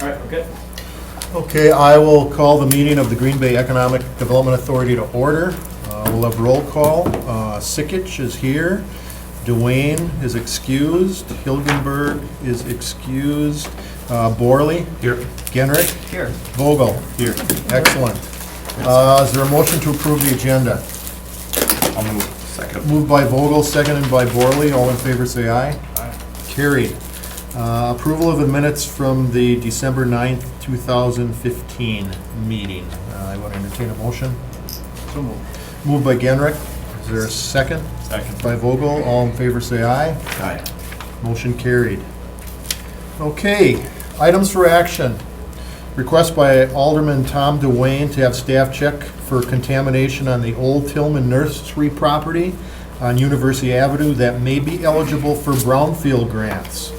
All right, we're good. Okay, I will call the meeting of the Green Bay Economic Development Authority to order. We'll have roll call. Sikich is here. Dwayne is excused. Hilgenberg is excused. Borley? Here. Genrick? Here. Vogel? Here. Excellent. Is there a motion to approve the agenda? I'll move. Second. Moved by Vogel, seconded by Borley. All in favor, say aye. Aye. Carried. Approval of the minutes from the December 9th, 2015 meeting. I want to entertain a motion. So move. Moved by Genrick. Is there a second? Second. By Vogel. All in favor, say aye. Aye. Motion carried. Okay, items for action. Request by Alderman Tom Dwayne to have staff check for contamination on the Old Tillman Nursery property on University Avenue that may be eligible for brownfield grants.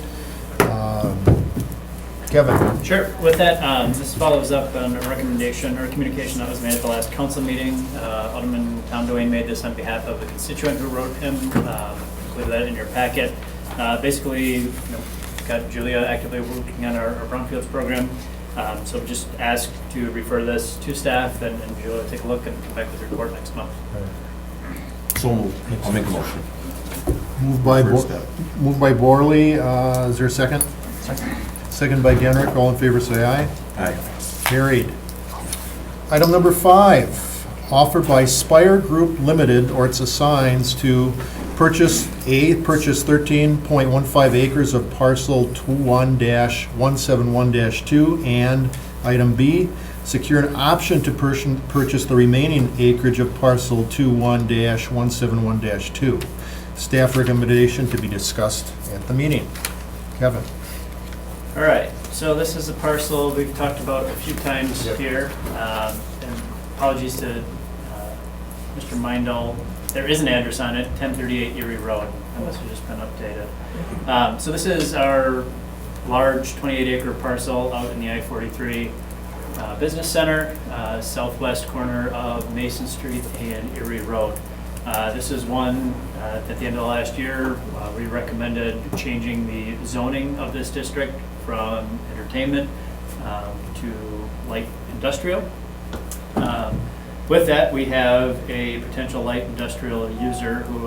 Kevin? Sure. With that, this follows up on a recommendation or a communication that was made at the last council meeting. Alderman Tom Dwayne made this on behalf of a constituent who wrote him. Included that in your packet. Basically, got Julia actively working on our brownfields program. So just ask to refer this to staff and Julia take a look and come back with a report next month. So move. I'll make a motion. Moved by First step. Borley. Is there a second? Second. Second by Genrick. All in favor, say aye. Aye. Carried. Item number 5, offered by Spire Group Limited or its assigns to purchase 13.15 acres of parcel 21-171-2, and item B, secure an option to purchase the remaining acreage of parcel 21-171-2. Staff recommendation to be discussed at the meeting. Kevin? All right, so this is a parcel we've talked about a few times here. And apologies to Mr. Mindall. There is an address on it, 1038 Erie Road. That must have just been updated. So this is our large 28-acre parcel out in the I-43 Business Center, southwest corner of Mason Street and Erie Road. This is one at the end of last year, we recommended changing the zoning of this district from entertainment to light industrial. With that, we have a potential light industrial user who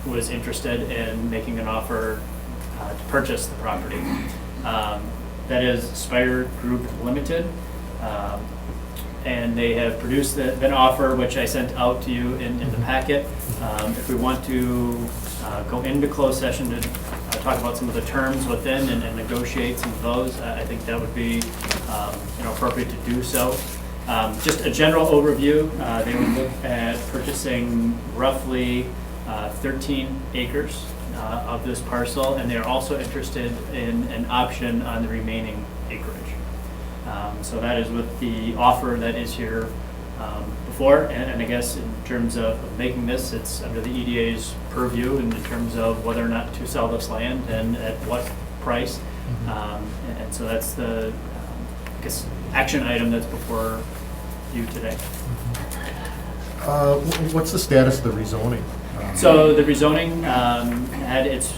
was interested in making an offer to purchase the property. That is Spire Group Limited. And they have produced an offer, which I sent out to you in the packet. If we want to go into closed session to talk about some of the terms within and negotiate some of those, I think that would be appropriate to do so. Just a general overview, they would look at purchasing roughly 13 acres of this parcel, and they're also interested in an option on the remaining acreage. So that is with the offer that is here before, and I guess in terms of making this, it's under the EDA's purview in terms of whether or not to sell this land and at what price. And so that's the I guess action item that's before you today. What's the status of the rezoning? So the rezoning it's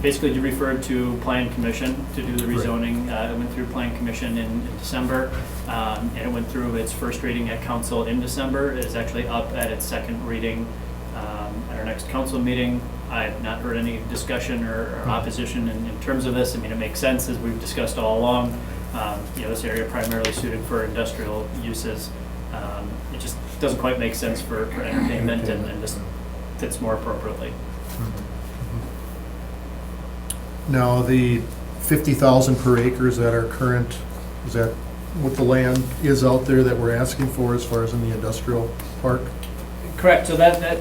basically referred to Plan Commission to do the rezoning. It went through Plan Commission in December, and it went through its first reading at council in December. It is actually up at its second reading at our next council meeting. I have not heard any discussion or opposition in terms of this. I mean, it makes sense as we've discussed all along. This area primarily suited for industrial uses. It just doesn't quite make sense for entertainment, and this fits more appropriately. Now, the 50,000 per acre, is that our current, is that what the land is out there that we're asking for as far as in the industrial park? Correct. So that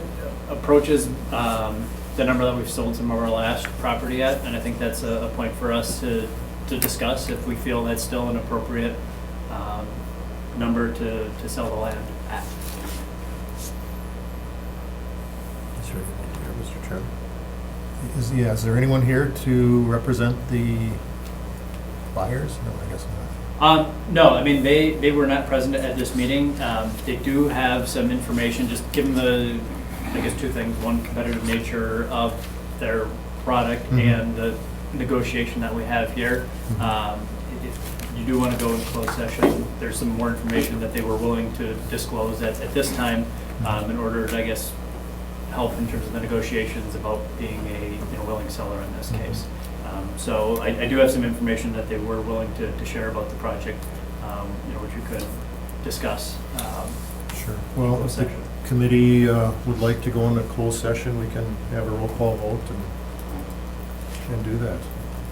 approaches the number that we've sold some of our last property at, and I think that's a point for us to discuss if we feel that's still an appropriate number to sell the land at. Is there anyone here, Mr. Chairman? Is there anyone here to represent the buyers? No, I guess not. No, I mean, they were not present at this meeting. They do have some information, just given the, I guess, two things. One, competitive nature of their product and the negotiation that we have here. you do want to go in closed session, there's some more information that they were willing to disclose at this time in order to, I guess, help in terms of the negotiations about being a willing seller in this case. So I do have some information that they were willing to share about the project, which we could discuss. Sure. Well, if the Session. committee would like to go into closed session, we can have a roll call vote and do that.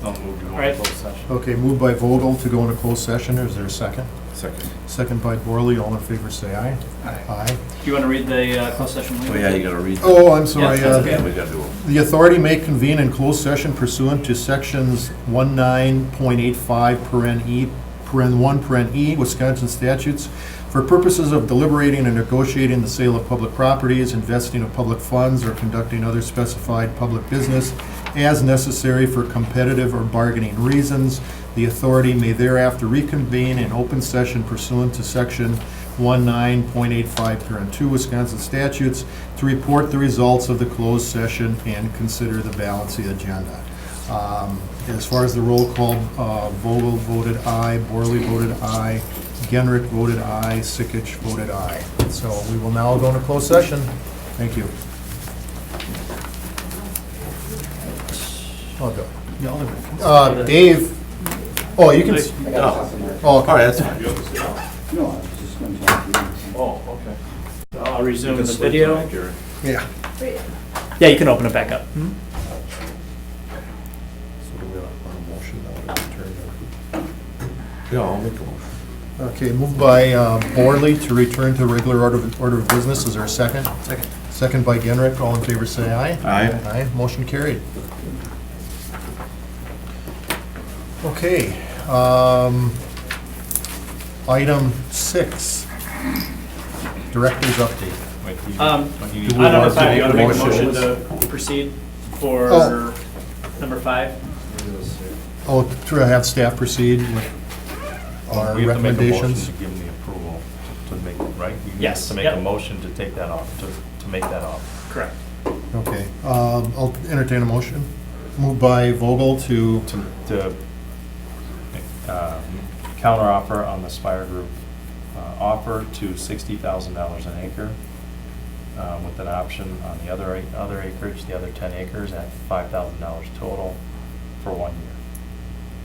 I'll move to go Right. into closed session. Okay, moved by Vogel to go into closed session. Is there a second? Second. Second by Borley. All in favor, say aye. Aye. Do you want to read the closed session? Oh, yeah, you gotta read. that. Oh, I'm sorry. Yeah, that's okay. Yeah, we gotta do it. The authority may convene in closed session pursuant to sections 19.85 paren E, paren 1, paren E, Wisconsin statutes, for purposes of deliberating and negotiating the sale of public properties, investing of public funds, or conducting other specified public business as necessary for competitive or bargaining reasons. The authority may thereafter reconvene in open session pursuant to section 19.85 parent 2 Wisconsin statutes to report the results of the closed session and consider the balance of the agenda. As far as the roll call, Vogel voted aye, Borley voted aye, Genrich voted aye, Sikich voted aye. So we will now go into closed session. Thank you. Oh, go. Dave, oh, you can, Oh, oh, all okay. right, that's fine. No, I was just going to talk to you. Oh, okay. I'll resume the video. Yeah. Yeah, you can open it back up. So do we want a motion now to return to- Yeah, I'll make a motion. Okay, moved by Borley to return to regular order of business. Is there a second? Second. Second by Genrich. All in favor, say aye. Aye. Aye, motion carried. Okay, item 6, director's update. On we number want to 5, you want to make make a a motion motion? to proceed for Oh. number 5? Oh, to have staff proceed with our We have to make a motion recommendations? to give them the approval to make, right? You need Yes, To make yep. a motion to take that off, to make that off. Correct. Okay, I'll entertain a motion. Moved by Vogel to, To counteroffer on the Spire Group offer to $60,000 an acre, with an option on the other acreage, the other 10 acres at $5,000 total for 1 year.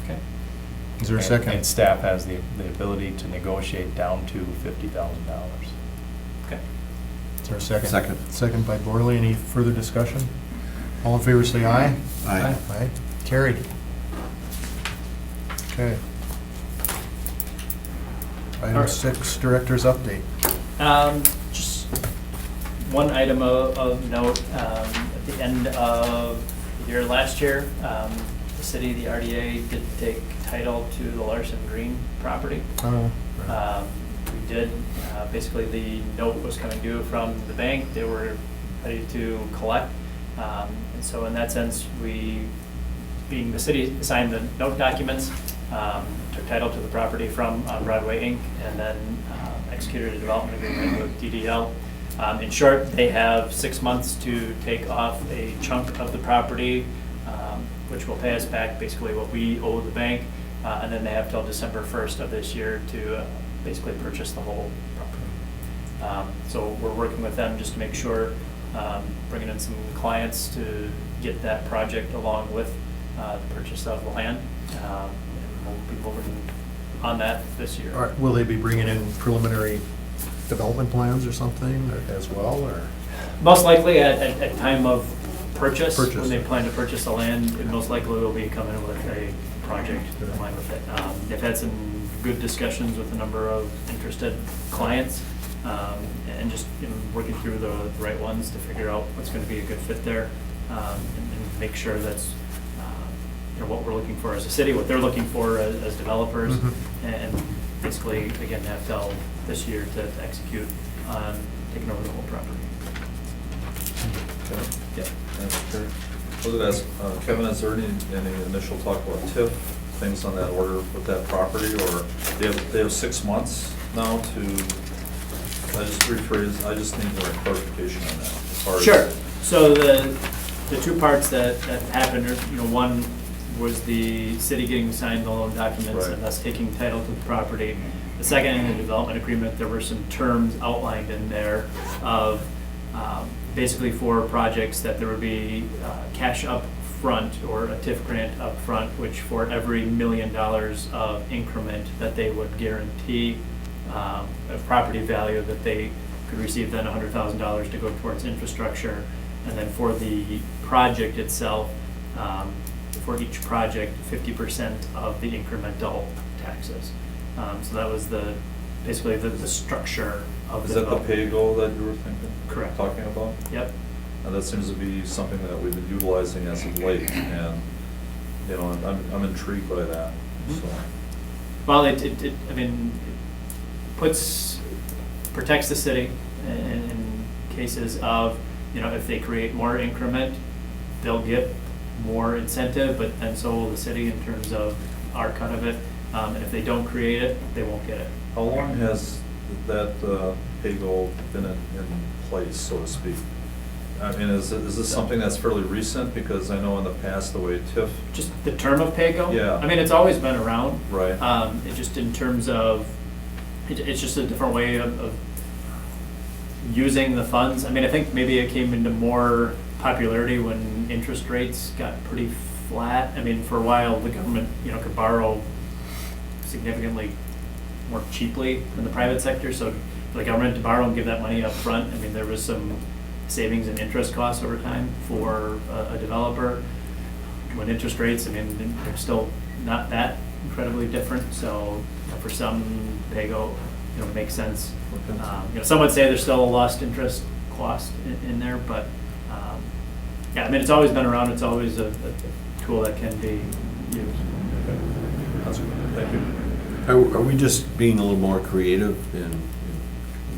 Okay. is there a And second? staff has the ability to negotiate down to $50,000. Okay. Is there a second? Second. Second by Borley. Any further discussion? All in favor, say aye. Aye. Aye. Carried. Okay. All Item right. 6, director's update. Just one item of note, at the end of the year last year, the city, the RDA, did take title to the Larson Green property. We did, basically the note was coming due from the bank, they were ready to collect. And so in that sense, we, being the city, signed the note documents, took title to the property from Broadway Inc., and then executed a development agreement with DDL. In short, they have 6 months to take off a chunk of the property, which will pay us back basically what we owe the bank, and then they have till December 1st of this year to basically purchase the whole property. So we're working with them just to make sure, bringing in some clients to get that project along with the purchase of the land. And we'll be moving on that this year. All right, will they be bringing in preliminary development plans or something as well, or? Most likely at time of purchase, Purchase. when they plan to purchase the land, it most likely will be coming with a project in line with it. They've had some good discussions with a number of interested clients, and just working through the right ones to figure out what's going to be a good fit there, and make sure that's what we're looking for as a city, what they're looking for as developers, Mhm. and basically, again, have till this year to execute on taking over the whole property. Yeah. That's great. I was gonna ask, Kevin, is there any initial talk about TIF, things on that order with that property, or they have 6 months now to, I just rephrase, I just need more clarification on that. As far as- Sure. So the two parts that happened are, one, was the city getting signed the loan documents Right. and thus taking title to the property. The second, in the development agreement, there were some terms outlined in there of basically for projects that there would be cash up front or a TIF grant up front, which for every $1 million of increment that they would guarantee of property value, that they could receive then $100,000 to go towards infrastructure. And then for the project itself, for each project, 50% of the incremental taxes. So that was basically the structure of the Is that the development. pay-go that you were thinking? Correct. Talking about? Yep. And that seems to be something that we've been utilizing as of late, and, you know, I'm intrigued by that, so. Well, it I mean, protects the city in cases of, you know, if they create more increment, they'll get more incentive, but then so will the city in terms of our cut of it. And if they don't create it, they won't get it. How long has that pay-go been in place, so to speak? I mean, is this something that's fairly recent? Because I know in the past, the way TIF, Just the term of pay-go? Yeah. I mean, it's always been around. right? It just in terms of, it's just a different way of using the funds. I mean, I think maybe it came into more popularity when interest rates got pretty flat. I mean, for a while, the government, you know, could borrow significantly more cheaply than the private sector. So for the government to borrow and give that money up front, I mean, there was some savings in interest costs over time for a developer. When interest rates, I mean, they're still not that incredibly different. So you know, for some, pay-go, you know, makes sense. Okay. You know, some would say there's still a lost interest cost in there, but yeah, I mean, it's always been around. It's always a tool that can be used. That's good, thank you. Are we just being a little more creative in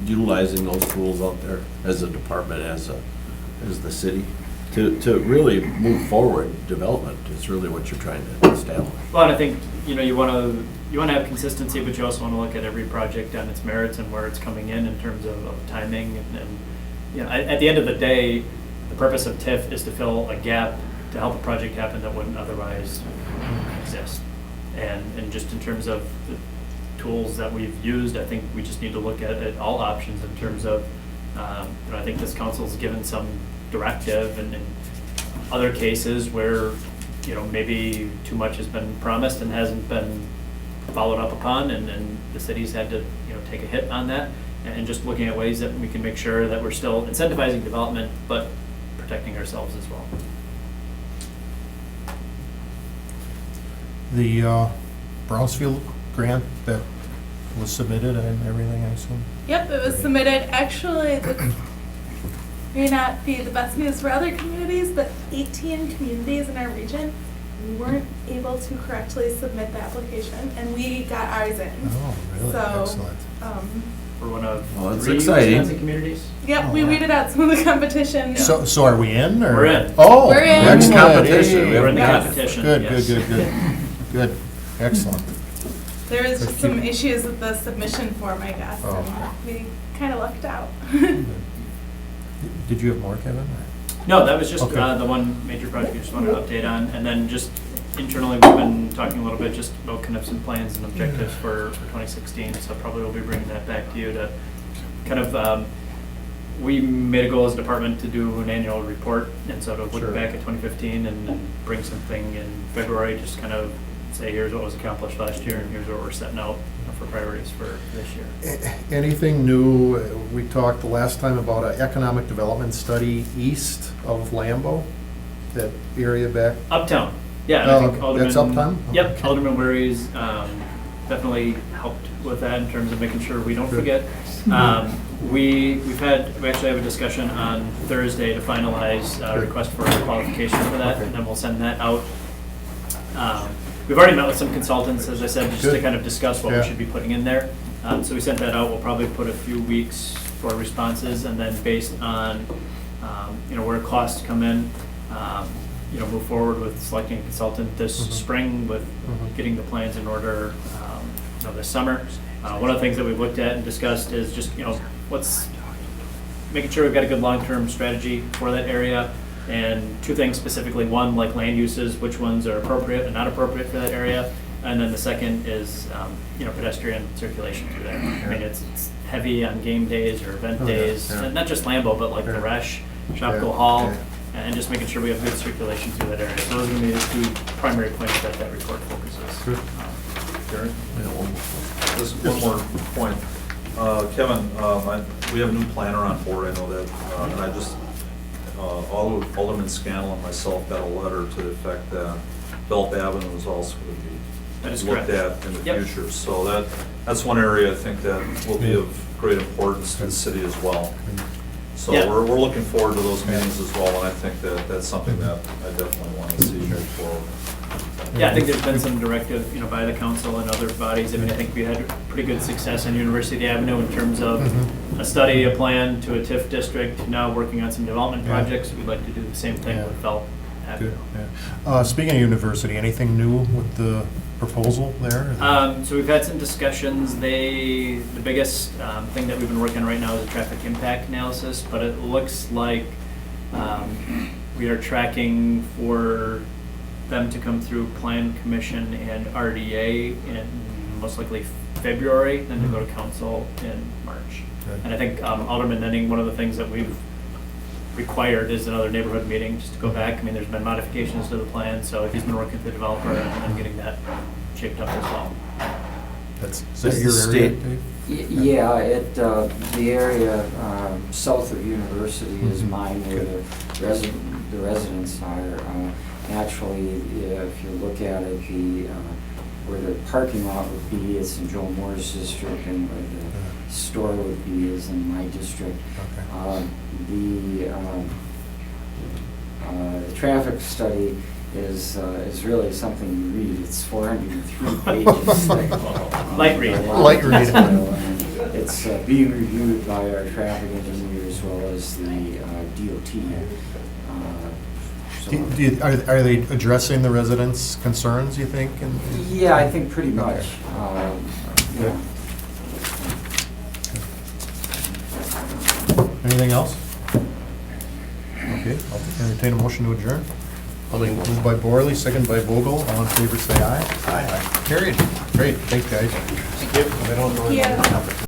utilizing those tools out there as a department, as the city? To really move forward development is really what you're trying to establish. Well, and I think, you know, you want to have consistency, but you also want to look at every project on its merits and where it's coming in terms of timing. And you know, at the end of the day, the purpose of TIF is to fill a gap to help a project happen that wouldn't otherwise exist. And just in terms of the tools that we've used, I think we just need to look at all options in terms of, you know, I think this council's given some directive and in other cases where, you know, maybe too much has been promised and hasn't been followed up upon, and the city's had to, you know, take a hit on that, and just looking at ways that we can make sure that we're still incentivizing development, but protecting ourselves as well. The Brownsfield grant that was submitted and everything, I assume? Yep, it was submitted. Actually, this may not be the best news for other communities, but 18 communities in our region weren't able to correctly submit the application, and we got ours in. Oh, really? So, Excellent. We're one of Well, that's 3 exciting. Wisconsin communities. Yep, Oh, we wow. weeded out some of the competition. So are we in, or? We're in. Oh. We're in. Next excellent. competition, we Hey. We're in the Yes. competition. Good, yes. good. Excellent. There was That's just some cute. issues with the submission form, I guess, Oh. and we kind of lucked out. Did you have more, Kevin? No, that was just Okay. the one major project I just wanted to update on. And then just internally, we've been talking a little bit just about kind of some plans and objectives for 2016. So probably we'll be bringing that back to you to kind of, we made a goal as a department to do an annual report. And so to look Sure. back at 2015 and bring something in February, just kind of say, here's what was accomplished last year and here's what we're setting out for priorities for this year. Anything new? We talked the last time about an economic development study east of Lambeau, that area back. Uptown, yeah, and I think Oh, Alderman. that's Uptown? Yep, Okay. Alderman Weary's definitely helped with that in terms of making sure we don't Good. forget. We actually have a discussion on Thursday to finalize a Good. request for qualification for that, Okay. and then we'll send that out. We've already met with some consultants, as I said, just to Good. kind of discuss what we Yeah. should be putting in there. So we sent that out, we'll probably put a few weeks for responses, and then based on, you know, where costs come in, you know, move forward with selecting a consultant this Mhm. spring with Mhm. getting the plans in order, you know, this summer. One of the things that we've looked at and discussed is just, you know, making sure we've got a good long-term strategy for that area. And two things specifically, one, like land uses, which ones are appropriate and not appropriate for that area. And then the second is, pedestrian circulation through there. I mean, it's heavy on game days or event Oh, yeah, days, yeah. and not just Lambeau, but like the Yeah. Resch, Yeah, Shopko Hall, yeah. and just making sure we have good circulation through that area. So those are gonna be the two primary points that report focuses. Good. Gary? Yeah, one more. Just one more point. Kevin, we have a new planner on board, I know that, and I just, Alderman Scannell and myself got a letter to the effect that Belt Avenue is also going That to is be looked correct. at in the Yep. future. So that's one area I think that will be of great importance to the city as well. So Yeah. we're looking forward to those meetings as well, and I think that that's something that I definitely want to see move forward. Yeah, I think there's been some directive, by the council and other bodies. I mean, I think we had pretty good success on University Avenue in terms of Mhm. a study, a plan to a TIF district, now working on some development Yeah. projects. We'd like to do the same thing Yeah. with Felt Avenue. Good, yeah. Speaking of university, anything new with the proposal there? So we've had some discussions. The biggest thing that we've been working on right now is a traffic impact analysis, but it looks like we are tracking for them to come through Plan Commission and RDA in most likely February, then to go to council in March. Good. And I think Alderman Nenning, one of the things that we've required is another neighborhood meeting, just to go back. I mean, there's been modifications to the plan, so he's been working with the developer and getting that shaped up as well. Is that Does your the area, state- Dave? Yeah, the area south of University is Mhm. mine where the residents are. Actually, if you look at it, where the parking lot would be, it's in Joe Moore's district, and where the store would be is in my district. Okay. The traffic study is really something you read. It's 403 pages. Light read. Light read. It's being reviewed by our traffic engineer as well as the DOT. so- Are they addressing the residents' concerns, you think? Yeah, I think pretty much. Yeah. Anything else? Okay, I'll entertain a motion to adjourn. Moved by Borley, second by Vogel. All in favor, say aye. Aye. Carried. Great, thanks, guys. Thank you. Yeah.